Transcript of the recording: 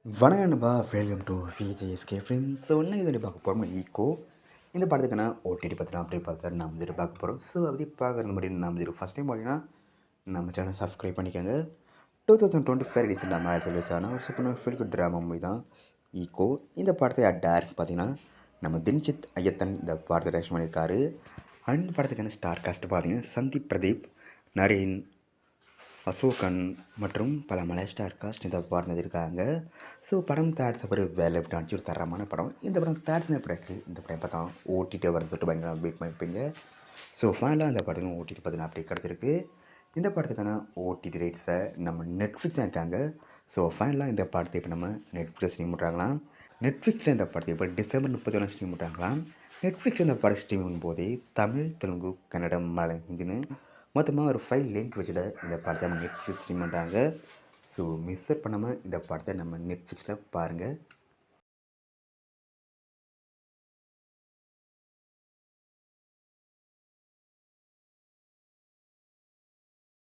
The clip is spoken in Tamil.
வணக்கம் நண்பா, welcome to VJSK friends. So இன்னைக்கு வந்து பார்க்க போகிறோம் ஈகோ. இந்த படத்துக்கான ஓடிடி பற்றின அப்படி பார்த்து நம்ம வந்துட்டு பார்க்க போகிறோம். ஸோ அப்படி பார்க்குறது முன்னாடி நம்ம வந்துட்டு ஃபஸ்ட் டைம் பார்த்தீங்கன்னா நம்ம சேனல் சப்ஸ்கிரைப் பண்ணிக்கோங்க. 2025 ரீசெண்டாக நம்ம ரிலீஸ் ஆன ஒரு சூப்பரான ஃபீல் குட் ட்ராமா மூவி தான் ஈகோ. இந்த படத்தை டேரக்ட் பார்த்தீங்கன்னா நம்ம தின்சித் ஐயத்தன் இந்த படத்தை டைரக்ஷன் பண்ணியிருக்காரு. அந்த படத்துக்கான ஸ்டார் காஸ்ட் பார்த்தீங்கன்னா சந்தீப் பிரதீப், நரேன், அசோகன் மற்றும் பல மலை ஸ்டார் காஸ்ட் இந்த படம் இருக்காங்க. ஸோ படம் தேர்ட்ஸ் ஒரு வேலை எப்படி அனுப்பிச்சு ஒரு தரமான படம். இந்த படம் தேர்ட்ஸ் எப்படி இருக்குது, இந்த படம் பார்த்தா ஓட்டிகிட்டே வர சொல்லிட்டு பயங்கர வெயிட் பண்ணியிருப்பீங்க. ஸோ ஃபைனலாக இந்த படத்துக்கு ஓடிடி பார்த்தீங்கன்னா அப்படி கிடச்சிருக்கு. இந்த படத்துக்கான ஓடிடி ரைட்ஸை நம்ம நெட்ஃப்ளிக்ஸில் இருக்காங்க. ஸோ ஃபைனலாக இந்த படத்தை இப்போ நம்ம நெட்ஃப்ளிக்ஸ் ஸ்ட்ரீம் பண்ணுறாங்களாம். நெட்ஃப்ளிக்ஸில் இந்த படத்தை இப்போ டிசம்பர் 31 ஸ்ட்ரீம் பண்ணுறாங்களாம். நெட்ஃப்ளிக்ஸில் இந்த படம் ஸ்ட்ரீம் பண்ணும்போதே தமிழ், தெலுங்கு, கன்னடம், மலையாளம், ஹிந்தின்னு மொத்தமாக ஒரு 5 லிங்க் வச்சுட்டு இந்த படத்தை நம்ம நெட்ஃப்ளிக்ஸ் ஸ்ட்ரீம் பண்ணுறாங்க. ஸோ மிஸ் பண்ணாமல் இந்த படத்தை நம்ம நெட்ஃப்ளிக்ஸில் பாருங்கள்.